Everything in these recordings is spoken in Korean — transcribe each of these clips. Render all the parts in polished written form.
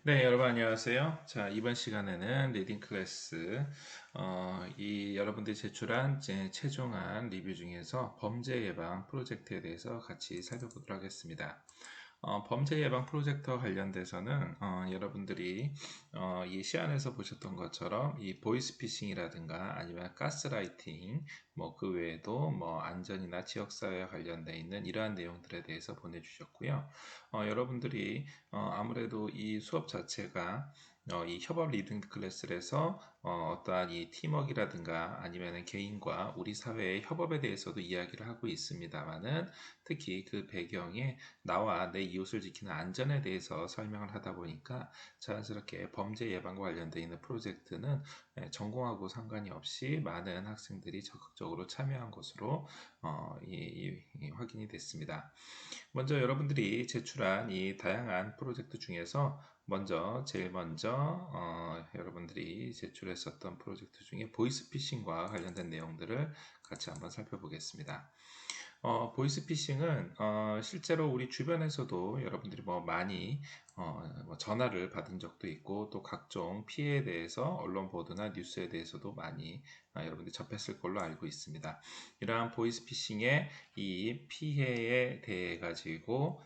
네, 여러분 안녕하세요. 자, 이번 시간에는 리딩 클래스, 이 여러분들이 제출한 최종안 리뷰 중에서 범죄 예방 프로젝트에 대해서 같이 살펴보도록 하겠습니다. 범죄 예방 프로젝트와 관련돼서는 여러분들이 이 시안에서 보셨던 것처럼 이 보이스피싱이라든가 아니면 가스라이팅, 뭐 그 외에도 뭐 안전이나 지역사회와 관련돼 있는 이러한 내용들에 대해서 보내주셨고요. 여러분들이 아무래도 이 수업 자체가 이 협업 리딩 클래스에서 어떠한 이 팀워크라든가 아니면 개인과 우리 사회의 협업에 대해서도 이야기를 하고 있습니다만은 특히 그 배경에 나와 내 이웃을 지키는 안전에 대해서 설명을 하다 보니까 자연스럽게 범죄 예방과 관련되어 있는 프로젝트는 전공하고 상관이 없이 많은 학생들이 적극적으로 참여한 것으로 확인이 됐습니다. 먼저 여러분들이 제출한 이 다양한 프로젝트 중에서 제일 먼저 여러분들이 제출했었던 프로젝트 중에 보이스피싱과 관련된 내용들을 같이 한번 살펴보겠습니다. 보이스피싱은 실제로 우리 주변에서도 여러분들이 뭐 많이 뭐 전화를 받은 적도 있고 또 각종 피해에 대해서 언론 보도나 뉴스에 대해서도 많이 여러분들이 접했을 걸로 알고 있습니다. 이러한 보이스피싱의 이 피해에 대해 가지고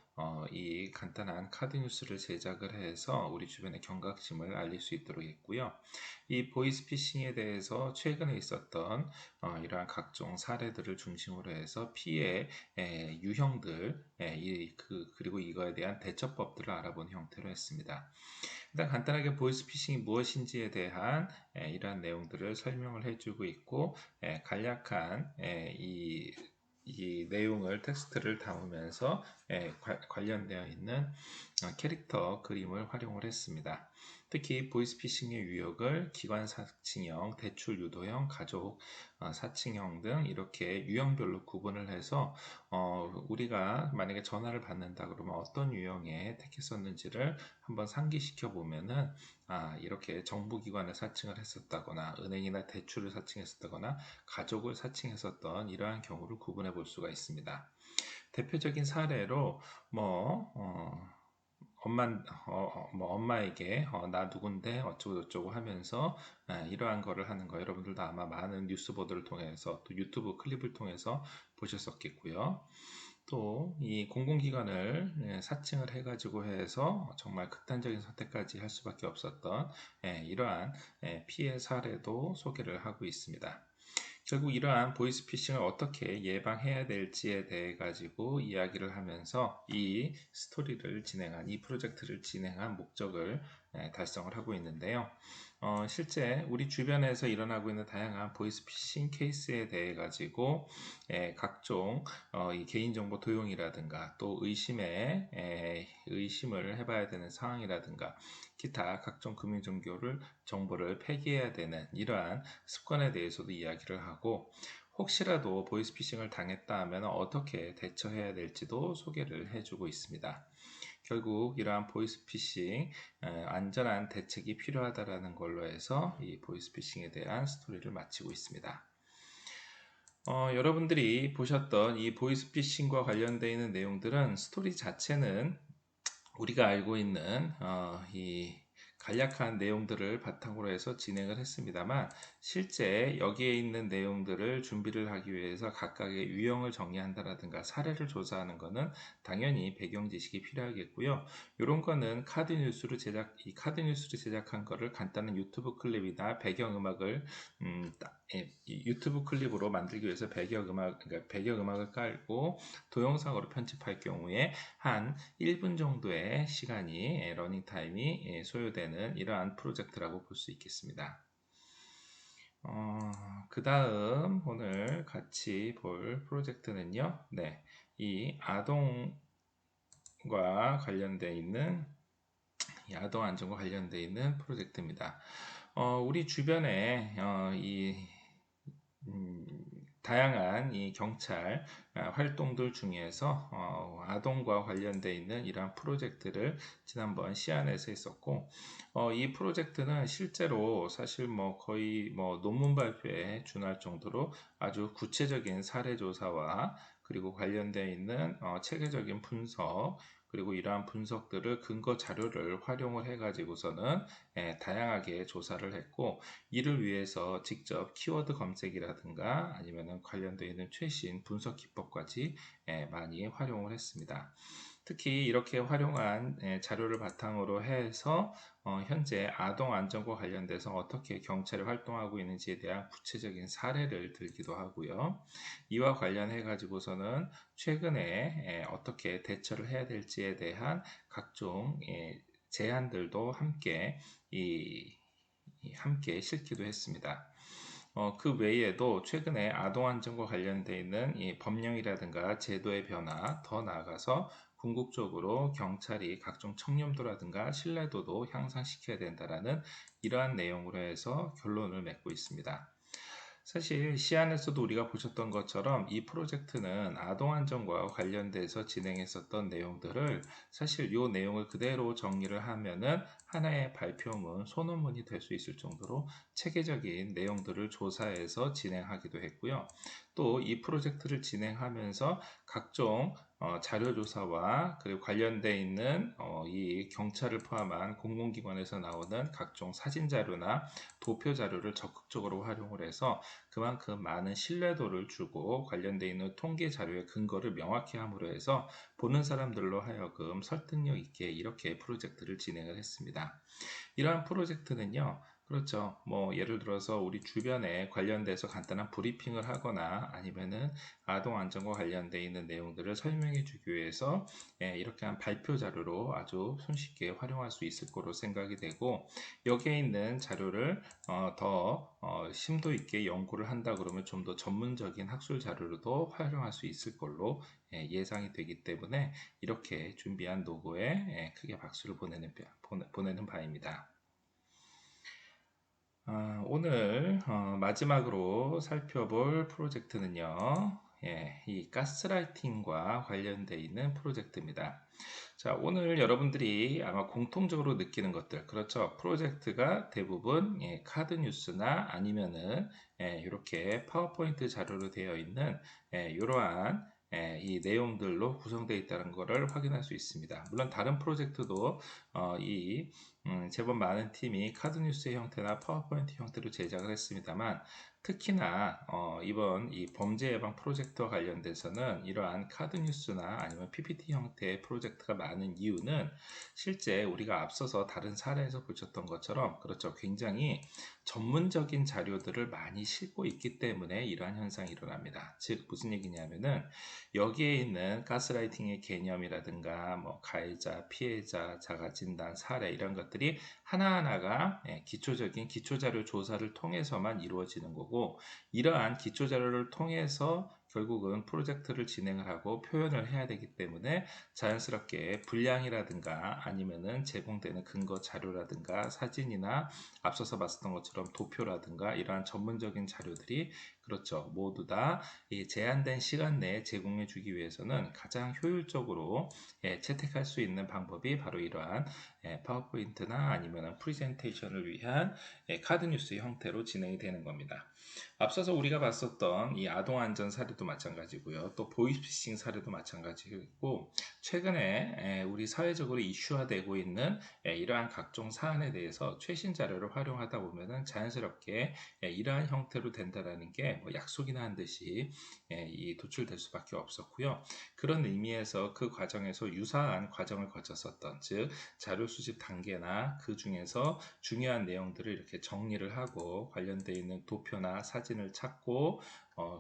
이 간단한 카드 뉴스를 제작을 해서 우리 주변의 경각심을 알릴 수 있도록 했고요. 이 보이스피싱에 대해서 최근에 있었던 이러한 각종 사례들을 중심으로 해서 피해 유형들 그리고 이거에 대한 대처법들을 알아보는 형태로 했습니다. 일단 간단하게 보이스피싱이 무엇인지에 대한 이러한 내용들을 설명을 해주고 있고 간략한 이 내용을 텍스트를 담으면서 관련되어 있는 캐릭터 그림을 활용을 했습니다. 특히 보이스피싱의 유형을 기관 사칭형, 대출 유도형, 가족 사칭형 등 이렇게 유형별로 구분을 해서 우리가 만약에 전화를 받는다 그러면 어떤 유형에 택했었는지를 한번 상기시켜 보면은 이렇게 정부기관을 사칭을 했었다거나 은행이나 대출을 사칭했었다거나 가족을 사칭했었던 이러한 경우를 구분해 볼 수가 있습니다. 대표적인 사례로 뭐 엄마에게 나 누군데 어쩌고 저쩌고 하면서 이러한 거를 하는 거 여러분들도 아마 많은 뉴스 보도를 통해서 또 유튜브 클립을 통해서 보셨었겠고요. 또 이 공공기관을 사칭을 해가지고 해서 정말 극단적인 선택까지 할 수밖에 없었던 이러한 피해 사례도 소개를 하고 있습니다. 결국 이러한 보이스피싱을 어떻게 예방해야 될지에 대해 가지고 이야기를 하면서 이 스토리를 진행한 이 프로젝트를 진행한 목적을 달성을 하고 있는데요. 실제 우리 주변에서 일어나고 있는 다양한 보이스피싱 케이스에 대해 가지고 각종 이 개인정보 도용이라든가 또 의심을 해봐야 되는 상황이라든가 기타 각종 정보를 폐기해야 되는 이러한 습관에 대해서도 이야기를 하고 혹시라도 보이스피싱을 당했다 하면 어떻게 대처해야 될지도 소개를 해주고 있습니다. 결국 이러한 보이스피싱 안전한 대책이 필요하다라는 걸로 해서 이 보이스피싱에 대한 스토리를 마치고 있습니다. 여러분들이 보셨던 이 보이스피싱과 관련되어 있는 내용들은 스토리 자체는 우리가 알고 있는 이 간략한 내용들을 바탕으로 해서 진행을 했습니다만 실제 여기에 있는 내용들을 준비를 하기 위해서 각각의 유형을 정리한다라든가 사례를 조사하는 것은 당연히 배경 지식이 필요하겠고요. 이런 거는 이 카드 뉴스를 제작한 거를 간단한 유튜브 클립이나 배경음악을 유튜브 클립으로 만들기 위해서 배경음악을 깔고 동영상으로 편집할 경우에 한 1분 정도의 시간이 러닝타임이 소요되는 이러한 프로젝트라고 볼 수 있겠습니다. 그 다음 오늘 같이 볼 프로젝트는요. 이 아동과 관련되어 있는 아동 안전과 관련되어 있는 프로젝트입니다. 우리 주변에 다양한 이 경찰 활동들 중에서 아동과 관련되어 있는 이러한 프로젝트를 지난번 시안에서 했었고 이 프로젝트는 실제로 사실 뭐 거의 뭐 논문 발표에 준할 정도로 아주 구체적인 사례 조사와 그리고 관련되어 있는 체계적인 분석 그리고 이러한 분석들을 근거 자료를 활용을 해가지고서는 다양하게 조사를 했고, 이를 위해서 직접 키워드 검색이라든가 아니면 관련되어 있는 최신 분석 기법까지 많이 활용을 했습니다. 특히 이렇게 활용한 자료를 바탕으로 해서 현재 아동 안전과 관련돼서 어떻게 경찰이 활동하고 있는지에 대한 구체적인 사례를 들기도 하고요. 이와 관련해 가지고서는 최근에 어떻게 대처를 해야 될지에 대한 각종 제안들도 함께 실기도 했습니다. 그 외에도 최근에 아동 안전과 관련되어 있는 이 법령이라든가 제도의 변화, 더 나아가서 궁극적으로 경찰이 각종 청렴도라든가 신뢰도도 향상시켜야 된다라는 이러한 내용으로 해서 결론을 맺고 있습니다. 사실 시안에서도 우리가 보셨던 것처럼 이 프로젝트는 아동안전과 관련돼서 진행했었던 내용들을 사실 이 내용을 그대로 정리를 하면은 하나의 발표문, 소논문이 될 수 있을 정도로 체계적인 내용들을 조사해서 진행하기도 했고요. 또 이 프로젝트를 진행하면서 각종 자료조사와 그리고 관련돼 있는 이 경찰을 포함한 공공기관에서 나오는 각종 사진자료나 도표자료를 적극적으로 활용을 해서 그만큼 많은 신뢰도를 주고 관련돼 있는 통계 자료의 근거를 명확히 함으로 해서 보는 사람들로 하여금 설득력 있게 이렇게 프로젝트를 진행을 했습니다. 이러한 프로젝트는요, 그렇죠. 뭐, 예를 들어서 우리 주변에 관련돼서 간단한 브리핑을 하거나 아니면은 아동 안전과 관련돼 있는 내용들을 설명해 주기 위해서 이렇게 한 발표 자료로 아주 손쉽게 활용할 수 있을 거로 생각이 되고, 여기에 있는 자료를 더 심도 있게 연구를 한다 그러면 좀 더 전문적인 학술 자료로도 활용할 수 있을 걸로 예상이 되기 때문에 이렇게 준비한 노고에 크게 박수를 보내는 바입니다. 오늘 마지막으로 살펴볼 프로젝트는요, 이 가스라이팅과 관련되어 있는 프로젝트입니다. 자, 오늘 여러분들이 아마 공통적으로 느끼는 것들, 그렇죠? 프로젝트가 대부분 카드 뉴스나 아니면은 이렇게 파워포인트 자료로 되어 있는 이러한 이 내용들로 구성되어 있다는 것을 확인할 수 있습니다. 물론 다른 프로젝트도 제법 많은 팀이 카드 뉴스의 형태나 파워포인트 형태로 제작을 했습니다만 특히나 이번 이 범죄 예방 프로젝트와 관련돼서는 이러한 카드 뉴스나 아니면 PPT 형태의 프로젝트가 많은 이유는 실제 우리가 앞서서 다른 사례에서 보셨던 것처럼 그렇죠. 굉장히 전문적인 자료들을 많이 싣고 있기 때문에 이러한 현상이 일어납니다. 즉 무슨 얘기냐면은 여기에 있는 가스라이팅의 개념이라든가 뭐 가해자, 피해자, 자가진단, 사례 이런 것들이 하나하나가 기초적인 기초자료 조사를 통해서만 이루어지는 거고 이러한 기초자료를 통해서 결국은 프로젝트를 진행을 하고 표현을 해야 되기 때문에 자연스럽게 분량이라든가 아니면은 제공되는 근거 자료라든가 사진이나 앞서서 봤었던 것처럼 도표라든가 이러한 전문적인 자료들이 그렇죠. 모두 다 이 제한된 시간 내에 제공해 주기 위해서는 가장 효율적으로 채택할 수 있는 방법이 바로 이러한 파워포인트나 아니면 프레젠테이션을 위한 카드 뉴스 형태로 진행이 되는 겁니다. 앞서서 우리가 봤었던 이 아동 안전 사례도 마찬가지고요. 또 보이스피싱 사례도 마찬가지고 최근에 우리 사회적으로 이슈화되고 있는 이러한 각종 사안에 대해서 최신 자료를 활용하다 보면은 자연스럽게 이러한 형태로 된다라는 게뭐 약속이나 한 듯이 이 도출될 수밖에 없었고요. 그런 의미에서 그 과정에서 유사한 과정을 거쳤었던 즉 자료 수집 단계나 그 중에서 중요한 내용들을 이렇게 정리를 하고 관련되어 있는 도표나 사진을 찾고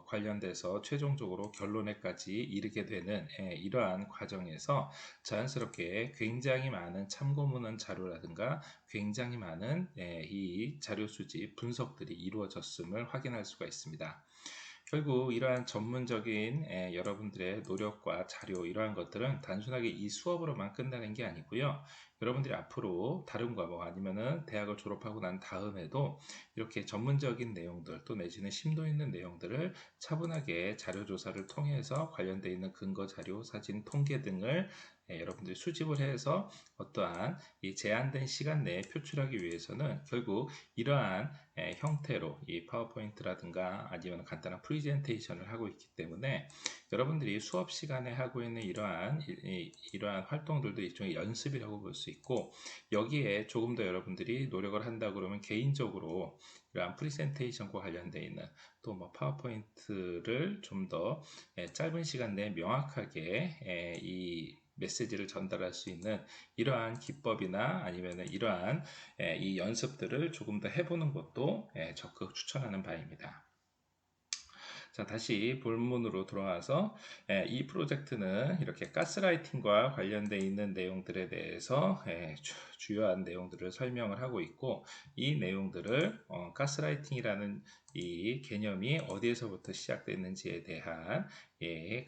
관련돼서 최종적으로 결론에까지 이르게 되는 이러한 과정에서 자연스럽게 굉장히 많은 참고문헌 자료라든가 굉장히 많은 이 자료 수집 분석들이 이루어졌음을 확인할 수가 있습니다. 결국 이러한 전문적인 여러분들의 노력과 자료 이러한 것들은 단순하게 이 수업으로만 끝나는 게 아니고요. 여러분들이 앞으로 다른 과목 아니면은 대학을 졸업하고 난 다음에도 이렇게 전문적인 내용들 또 내지는 심도 있는 내용들을 차분하게 자료 조사를 통해서 관련되어 있는 근거 자료, 사진, 통계 등을 여러분들이 수집을 해서 어떠한 이 제한된 시간 내에 표출하기 위해서는 결국 이러한 형태로 이 파워포인트라든가 아니면 간단한 프레젠테이션을 하고 있기 때문에 여러분들이 수업 시간에 하고 있는 이러한 활동들도 일종의 연습이라고 볼 수 있고, 여기에 조금 더 여러분들이 노력을 한다 그러면 개인적으로 이러한 프레젠테이션과 관련되어 있는 또 뭐 파워포인트를 좀 더 짧은 시간 내에 명확하게 이 메시지를 전달할 수 있는 이러한 기법이나 아니면 이러한 이 연습들을 조금 더 해보는 것도 적극 추천하는 바입니다. 자, 다시 본문으로 돌아와서 이 프로젝트는 이렇게 가스라이팅과 관련되어 있는 내용들에 대해서 주요한 내용들을 설명을 하고 있고, 이 내용들을 가스라이팅이라는 이 개념이 어디에서부터 시작됐는지에 대한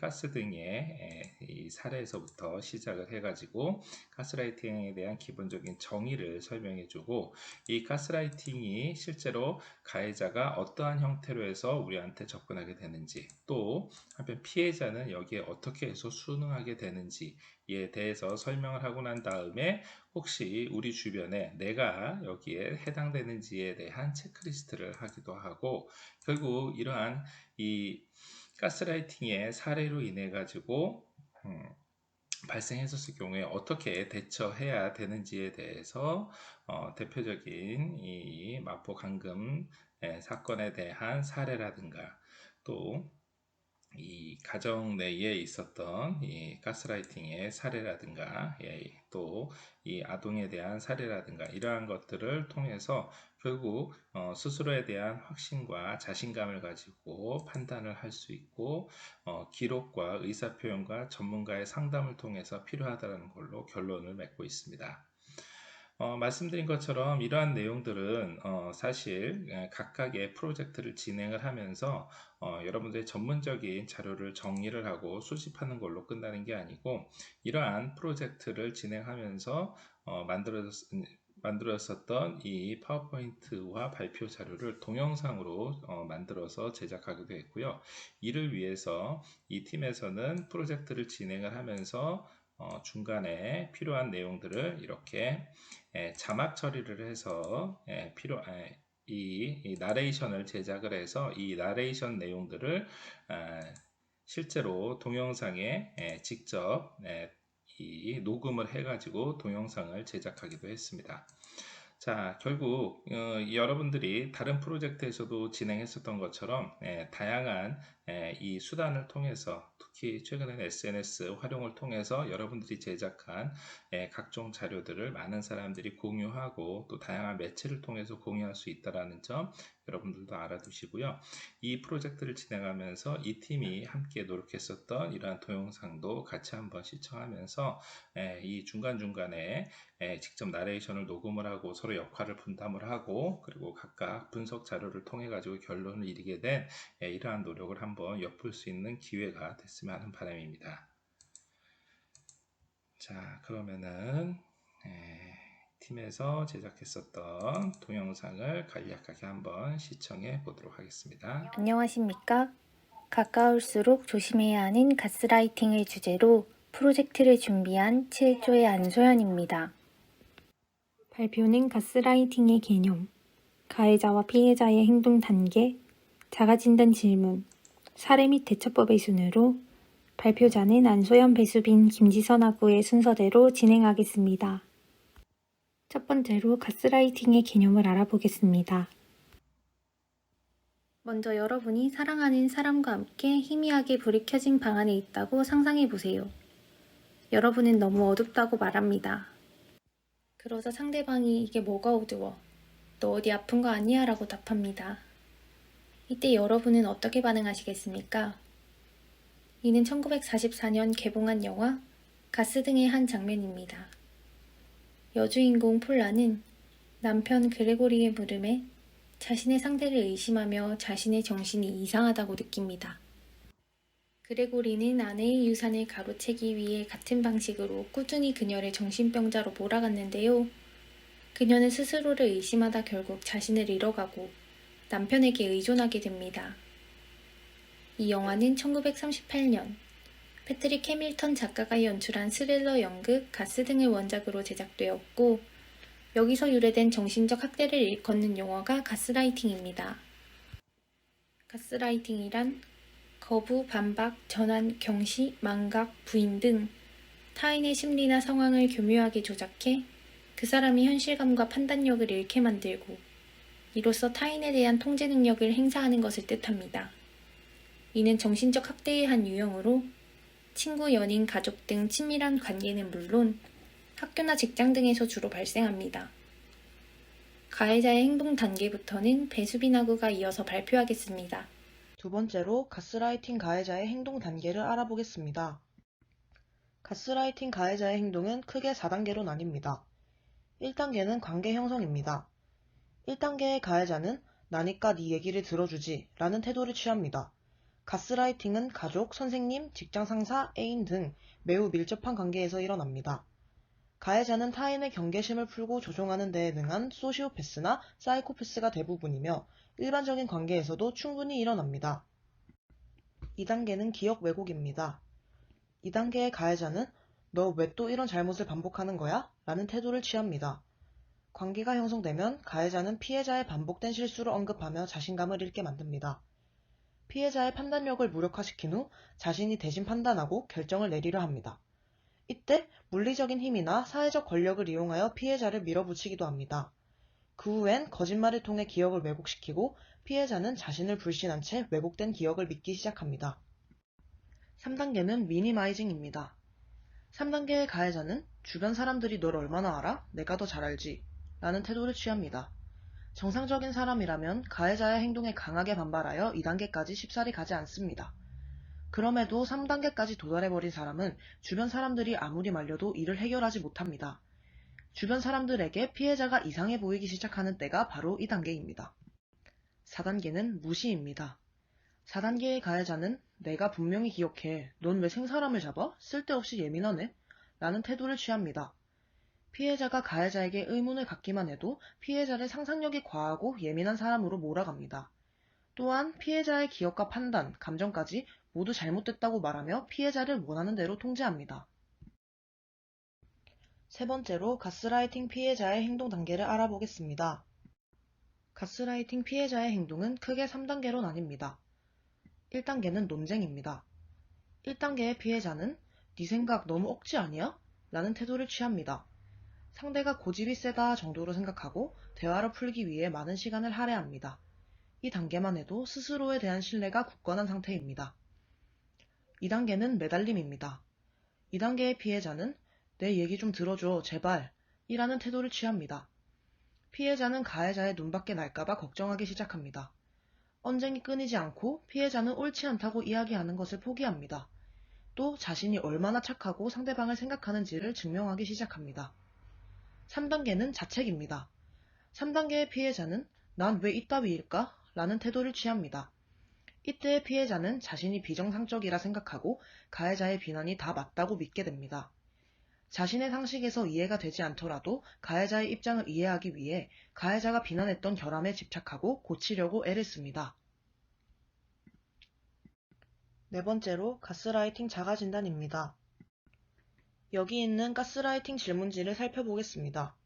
가스 등의 이 사례에서부터 시작을 해가지고 가스라이팅에 대한 기본적인 정의를 설명해주고, 이 가스라이팅이 실제로 가해자가 어떠한 형태로 해서 우리한테 접근하게 되는지, 또 한편 피해자는 여기에 어떻게 해서 순응하게 되는지에 대해서 설명을 하고 난 다음에 혹시 우리 주변에 내가 여기에 해당되는지에 대한 체크리스트를 하기도 하고, 결국 이러한 이 가스라이팅의 사례로 인해 가지고 발생했었을 경우에 어떻게 대처해야 되는지에 대해서 대표적인 이 마포 강금 사건에 대한 사례라든가, 또 이 가정 내에 있었던 이 가스라이팅의 사례라든가, 또 이 아동에 대한 사례라든가, 이러한 것들을 통해서 결국 스스로에 대한 확신과 자신감을 가지고 판단을 할 수 있고, 기록과 의사표현과 전문가의 상담을 통해서 필요하다는 걸로 결론을 맺고 있습니다. 말씀드린 것처럼 이러한 내용들은 사실 각각의 프로젝트를 진행을 하면서 여러분들의 전문적인 자료를 정리를 하고 수집하는 걸로 끝나는 게 아니고, 이러한 프로젝트를 진행하면서 만들었었던 이 파워포인트와 발표 자료를 동영상으로 만들어서 제작하기도 했고요. 이를 위해서 이 팀에서는 프로젝트를 진행을 하면서 중간에 필요한 내용들을 이렇게 자막 처리를 해서 이 나레이션을 제작을 해서 이 나레이션 내용들을 실제로 동영상에 직접 이 녹음을 해가지고 동영상을 제작하기도 했습니다. 자, 결국 여러분들이 다른 프로젝트에서도 진행했었던 것처럼 다양한 이 수단을 통해서, 특히 최근에는 SNS 활용을 통해서 여러분들이 제작한 각종 자료들을 많은 사람들이 공유하고 또 다양한 매체를 통해서 공유할 수 있다는 점 여러분들도 알아두시고요. 이 프로젝트를 진행하면서 이 팀이 함께 노력했었던 이러한 동영상도 같이 한번 시청하면서 이 중간중간에 직접 나레이션을 녹음을 하고 서로 역할을 분담을 하고, 그리고 각각 분석 자료를 통해 가지고 결론을 이루게 된 이러한 노력을 한번 엿볼 수 있는 기회가 됐으면 하는 바람입니다. 자, 그러면은 팀에서 제작했었던 동영상을 간략하게 한번 시청해 보도록 하겠습니다. 안녕하십니까? 가까울수록 조심해야 하는 가스라이팅을 주제로 프로젝트를 준비한 7조의 안소연입니다. 발표는 가스라이팅의 개념, 가해자와 피해자의 행동 단계, 자가진단 질문, 사례 및 대처법의 순으로 발표자는 안소연, 배수빈, 김지선 하구의 순서대로 진행하겠습니다. 첫 번째로 가스라이팅의 개념을 알아보겠습니다. 먼저 여러분이 사랑하는 사람과 함께 희미하게 불이 켜진 방 안에 있다고 상상해 보세요. 여러분은 너무 어둡다고 말합니다. 그러자 상대방이 이게 뭐가 어두워? 너 어디 아픈 거 아니야? 라고 답합니다. 이때 여러분은 어떻게 반응하시겠습니까? 이는 1944년 개봉한 영화 가스 등의 한 장면입니다. 여주인공 폴라는 남편 그레고리의 물음에 자신의 상대를 의심하며 자신의 정신이 이상하다고 느낍니다. 그레고리는 아내의 유산을 가로채기 위해 같은 방식으로 꾸준히 그녀를 정신병자로 몰아갔는데요. 그녀는 스스로를 의심하다 결국 자신을 잃어가고 남편에게 의존하게 됩니다. 이 영화는 1938년 패트릭 해밀턴 작가가 연출한 스릴러 연극 가스 등을 원작으로 제작되었고 여기서 유래된 정신적 학대를 일컫는 용어가 가스라이팅입니다. 가스라이팅이란 거부, 반박, 전환, 경시, 망각, 부인 등 타인의 심리나 상황을 교묘하게 조작해 그 사람이 현실감과 판단력을 잃게 만들고 이로써 타인에 대한 통제 능력을 행사하는 것을 뜻합니다. 이는 정신적 학대의 한 유형으로 친구, 연인, 가족 등 친밀한 관계는 물론 학교나 직장 등에서 주로 발생합니다. 가해자의 행동 단계부터는 배수빈하고가 이어서 발표하겠습니다. 두 번째로 가스라이팅 가해자의 행동 단계를 알아보겠습니다. 가스라이팅 가해자의 행동은 크게 4단계로 나뉩니다. 1단계는 관계 형성입니다. 1단계의 가해자는 나니까 네 얘기를 들어주지 라는 태도를 취합니다. 가스라이팅은 가족, 선생님, 직장 상사, 애인 등 매우 밀접한 관계에서 일어납니다. 가해자는 타인의 경계심을 풀고 조종하는 데에 능한 소시오패스나 사이코패스가 대부분이며 일반적인 관계에서도 충분히 일어납니다. 2단계는 기억 왜곡입니다. 2단계의 가해자는 너 왜 또 이런 잘못을 반복하는 거야? 라는 태도를 취합니다. 관계가 형성되면 가해자는 피해자의 반복된 실수를 언급하며 자신감을 잃게 만듭니다. 피해자의 판단력을 무력화시킨 후 자신이 대신 판단하고 결정을 내리려 합니다. 이때 물리적인 힘이나 사회적 권력을 이용하여 피해자를 밀어붙이기도 합니다. 그 후엔 거짓말을 통해 기억을 왜곡시키고 피해자는 자신을 불신한 채 왜곡된 기억을 믿기 시작합니다. 3단계는 미니마이징입니다. 3단계의 가해자는 주변 사람들이 널 얼마나 알아? 내가 더 잘 알지 라는 태도를 취합니다. 정상적인 사람이라면 가해자의 행동에 강하게 반발하여 2단계까지 쉽사리 가지 않습니다. 그럼에도 3단계까지 도달해버린 사람은 주변 사람들이 아무리 말려도 이를 해결하지 못합니다. 주변 사람들에게 피해자가 이상해 보이기 시작하는 때가 바로 이 단계입니다. 4단계는 무시입니다. 4단계의 가해자는 내가 분명히 기억해. 넌 왜 생사람을 잡아? 쓸데없이 예민하네? 라는 태도를 취합니다. 피해자가 가해자에게 의문을 갖기만 해도 피해자를 상상력이 과하고 예민한 사람으로 몰아갑니다. 또한 피해자의 기억과 판단, 감정까지 모두 잘못됐다고 말하며 피해자를 원하는 대로 통제합니다. 세 번째로 가스라이팅 피해자의 행동 단계를 알아보겠습니다. 가스라이팅 피해자의 행동은 크게 3단계로 나뉩니다. 1단계는 논쟁입니다. 1단계의 피해자는 네 생각 너무 억지 아니야? 라는 태도를 취합니다. 상대가 고집이 세다 정도로 생각하고 대화를 풀기 위해 많은 시간을 할애합니다. 이 단계만 해도 스스로에 대한 신뢰가 굳건한 상태입니다. 2단계는 매달림입니다. 2단계의 피해자는 내 얘기 좀 들어줘 제발 이라는 태도를 취합니다. 피해자는 가해자의 눈밖에 날까봐 걱정하기 시작합니다. 언쟁이 끊이지 않고 피해자는 옳지 않다고 이야기하는 것을 포기합니다. 또 자신이 얼마나 착하고 상대방을 생각하는지를 증명하기 시작합니다. 3단계는 자책입니다. 3단계의 피해자는 난 왜 이따위일까? 라는 태도를 취합니다. 이때의 피해자는 자신이 비정상적이라 생각하고 가해자의 비난이 다 맞다고 믿게 됩니다. 자신의 상식에서 이해가 되지 않더라도 가해자의 입장을 이해하기 위해 가해자가 비난했던 결함에 집착하고 고치려고 애를 씁니다. 네 번째로 가스라이팅 자가진단입니다. 여기 있는 가스라이팅 질문지를 살펴보겠습니다.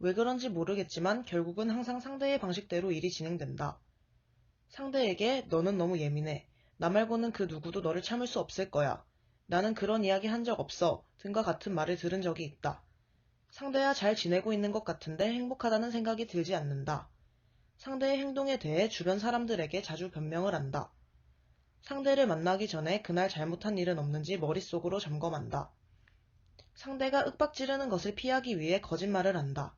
왜 그런지 모르겠지만 결국은 항상 상대의 방식대로 일이 진행된다. 상대에게 너는 너무 예민해. 나 말고는 그 누구도 너를 참을 수 없을 거야. 나는 그런 이야기 한 적 없어. 등과 같은 말을 들은 적이 있다. 상대와 잘 지내고 있는 것 같은데 행복하다는 생각이 들지 않는다. 상대의 행동에 대해 주변 사람들에게 자주 변명을 한다. 상대를 만나기 전에 그날 잘못한 일은 없는지 머릿속으로 점검한다. 상대가 윽박지르는 것을 피하기 위해 거짓말을 한다.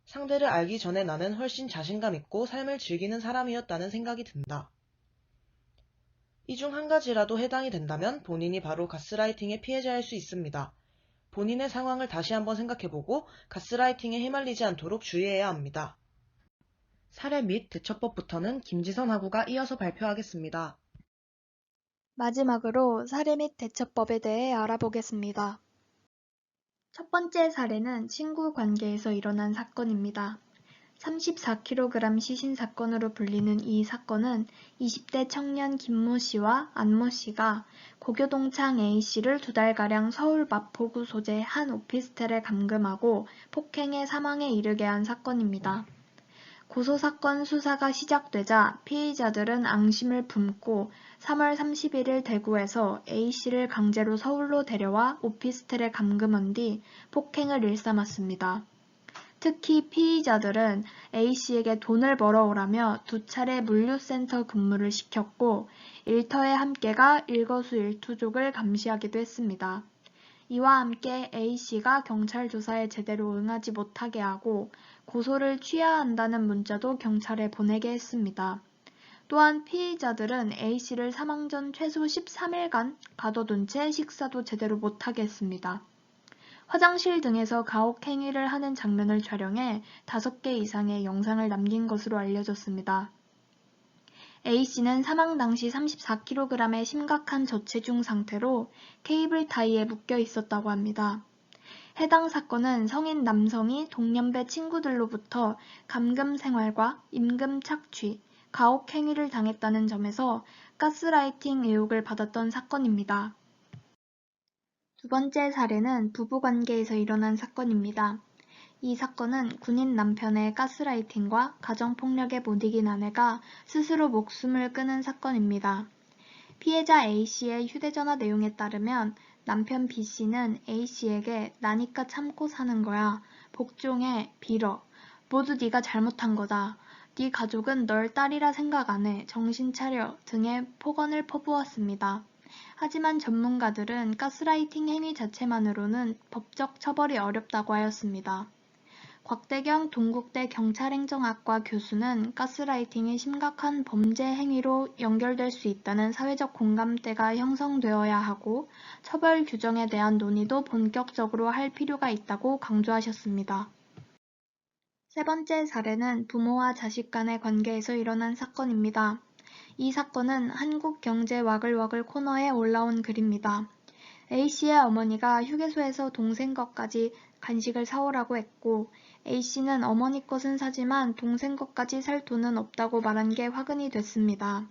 상대를 알기 전에 나는 훨씬 자신감 있고 삶을 즐기는 사람이었다는 생각이 든다. 이 중 한 가지라도 해당이 된다면 본인이 바로 가스라이팅의 피해자일 수 있습니다. 본인의 상황을 다시 한번 생각해보고 가스라이팅에 휘말리지 않도록 주의해야 합니다. 사례 및 대처법부터는 김지선 하구가 이어서 발표하겠습니다. 마지막으로 사례 및 대처법에 대해 알아보겠습니다. 첫 번째 사례는 친구 관계에서 일어난 사건입니다. 34kg 시신 사건으로 불리는 이 사건은 20대 청년 김모 씨와 안모 씨가 고교동창 A 씨를 2달가량 서울 마포구 소재 한 오피스텔에 감금하고 폭행해 사망에 이르게 한 사건입니다. 고소사건 수사가 시작되자 피의자들은 앙심을 품고 3월 31일 대구에서 A씨를 강제로 서울로 데려와 오피스텔에 감금한 뒤 폭행을 일삼았습니다. 특히 피의자들은 A씨에게 돈을 벌어오라며 2차례 물류센터 근무를 시켰고 일터에 함께가 일거수일투족을 감시하기도 했습니다. 이와 함께 A씨가 경찰 조사에 제대로 응하지 못하게 하고 고소를 취해야 한다는 문자도 경찰에 보내게 했습니다. 또한 피의자들은 A씨를 사망 전 최소 13일간 가둬둔 채 식사도 제대로 못하게 했습니다. 화장실 등에서 가혹 행위를 하는 장면을 촬영해 5개 이상의 영상을 남긴 것으로 알려졌습니다. A씨는 사망 당시 34kg의 심각한 저체중 상태로 케이블 타이에 묶여 있었다고 합니다. 해당 사건은 성인 남성이 동년배 친구들로부터 감금 생활과 임금 착취, 가혹 행위를 당했다는 점에서 가스라이팅 의혹을 받았던 사건입니다. 두 번째 사례는 부부관계에서 일어난 사건입니다. 이 사건은 군인 남편의 가스라이팅과 가정폭력에 못 이긴 아내가 스스로 목숨을 끊은 사건입니다. 피해자 A씨의 휴대전화 내용에 따르면 남편 B씨는 A씨에게 나니까 참고 사는 거야. 복종해. 빌어. 모두 네가 잘못한 거다. 네 가족은 널 딸이라 생각 안 해. 정신 차려. 등의 폭언을 퍼부었습니다. 하지만 전문가들은 가스라이팅 행위 자체만으로는 법적 처벌이 어렵다고 하였습니다. 곽대경 동국대 경찰행정학과 교수는 가스라이팅이 심각한 범죄 행위로 연결될 수 있다는 사회적 공감대가 형성되어야 하고 처벌 규정에 대한 논의도 본격적으로 할 필요가 있다고 강조하셨습니다. 세 번째 사례는 부모와 자식 간의 관계에서 일어난 사건입니다. 이 사건은 한국경제 와글와글 코너에 올라온 글입니다. A씨의 어머니가 휴게소에서 동생 것까지 간식을 사오라고 했고 A씨는 어머니 것은 사지만 동생 것까지 살 돈은 없다고 말한 게 화근이 됐습니다.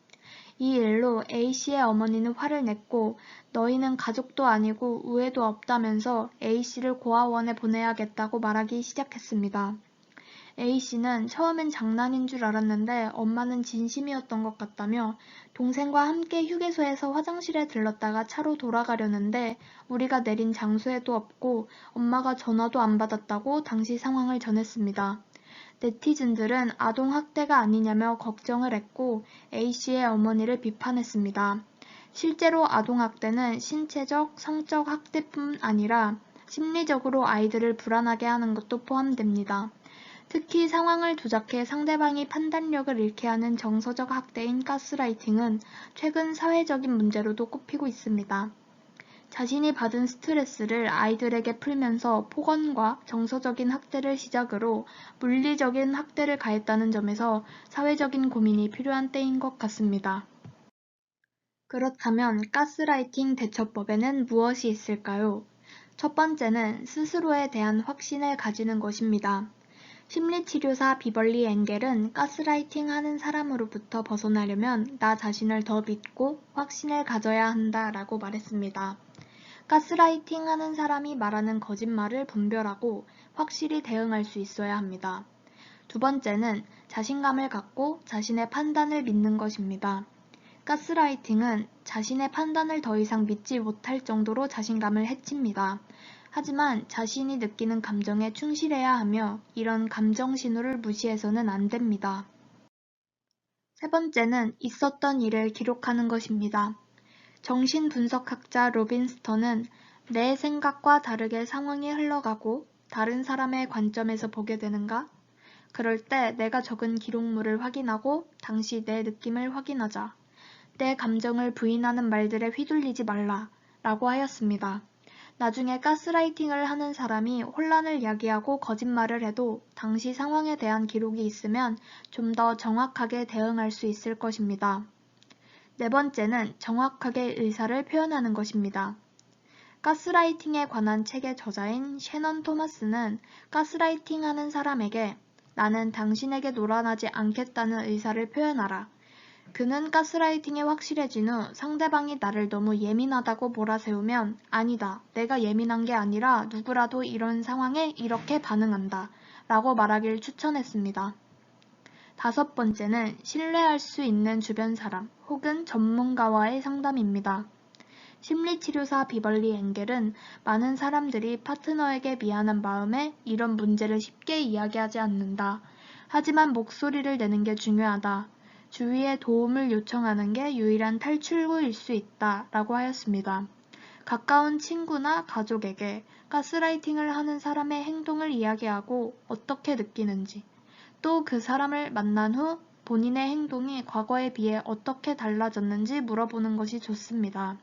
이 일로 A씨의 어머니는 화를 냈고 너희는 가족도 아니고 우애도 없다면서 A씨를 고아원에 보내야겠다고 말하기 시작했습니다. A씨는 처음엔 장난인 줄 알았는데 엄마는 진심이었던 것 같다며 동생과 함께 휴게소에서 화장실에 들렀다가 차로 돌아가려는데 우리가 내린 장소에도 없고 엄마가 전화도 안 받았다고 당시 상황을 전했습니다. 네티즌들은 아동학대가 아니냐며 걱정을 했고 A씨의 어머니를 비판했습니다. 실제로 아동학대는 신체적, 성적 학대뿐 아니라 심리적으로 아이들을 불안하게 하는 것도 포함됩니다. 특히 상황을 조작해 상대방이 판단력을 잃게 하는 정서적 학대인 가스라이팅은 최근 사회적인 문제로도 꼽히고 있습니다. 자신이 받은 스트레스를 아이들에게 풀면서 폭언과 정서적인 학대를 시작으로 물리적인 학대를 가했다는 점에서 사회적인 고민이 필요한 때인 것 같습니다. 그렇다면 가스라이팅 대처법에는 무엇이 있을까요? 첫 번째는 스스로에 대한 확신을 가지는 것입니다. 심리치료사 비벌리 엥겔은 가스라이팅 하는 사람으로부터 벗어나려면 나 자신을 더 믿고 확신을 가져야 한다 라고 말했습니다. 가스라이팅 하는 사람이 말하는 거짓말을 분별하고 확실히 대응할 수 있어야 합니다. 두 번째는 자신감을 갖고 자신의 판단을 믿는 것입니다. 가스라이팅은 자신의 판단을 더 이상 믿지 못할 정도로 자신감을 해칩니다. 하지만 자신이 느끼는 감정에 충실해야 하며 이런 감정 신호를 무시해서는 안 됩니다. 세 번째는 있었던 일을 기록하는 것입니다. 정신분석학자 로빈 스턴은 내 생각과 다르게 상황이 흘러가고 다른 사람의 관점에서 보게 되는가? 그럴 때 내가 적은 기록물을 확인하고 당시 내 느낌을 확인하자. 내 감정을 부인하는 말들에 휘둘리지 말라 라고 하였습니다. 나중에 가스라이팅을 하는 사람이 혼란을 야기하고 거짓말을 해도 당시 상황에 대한 기록이 있으면 좀 더 정확하게 대응할 수 있을 것입니다. 네 번째는 정확하게 의사를 표현하는 것입니다. 가스라이팅에 관한 책의 저자인 셰넌 토마스는 가스라이팅 하는 사람에게 나는 당신에게 놀아나지 않겠다는 의사를 표현하라. 그는 가스라이팅이 확실해진 후 상대방이 나를 너무 예민하다고 몰아세우면 아니다, 내가 예민한 게 아니라 누구라도 이런 상황에 이렇게 반응한다 라고 말하길 추천했습니다. 5번째는 신뢰할 수 있는 주변 사람 혹은 전문가와의 상담입니다. 심리치료사 비벌리 앵겔은 많은 사람들이 파트너에게 미안한 마음에 이런 문제를 쉽게 이야기하지 않는다. 하지만 목소리를 내는 게 중요하다. 주위에 도움을 요청하는 게 유일한 탈출구일 수 있다. 라고 하였습니다. 가까운 친구나 가족에게 가스라이팅을 하는 사람의 행동을 이야기하고 어떻게 느끼는지, 또 그 사람을 만난 후 본인의 행동이 과거에 비해 어떻게 달라졌는지 물어보는 것이 좋습니다.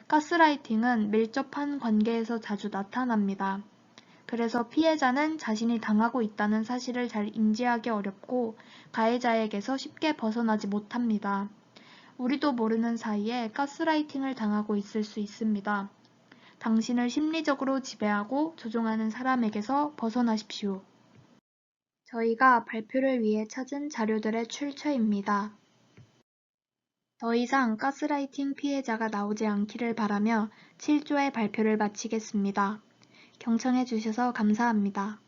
가스라이팅은 밀접한 관계에서 자주 나타납니다. 그래서 피해자는 자신이 당하고 있다는 사실을 잘 인지하기 어렵고 가해자에게서 쉽게 벗어나지 못합니다. 우리도 모르는 사이에 가스라이팅을 당하고 있을 수 있습니다. 당신을 심리적으로 지배하고 조종하는 사람에게서 벗어나십시오. 저희가 발표를 위해 찾은 자료들의 출처입니다. 더 이상 가스라이팅 피해자가 나오지 않기를 바라며 7조의 발표를 마치겠습니다. 경청해 주셔서 감사합니다.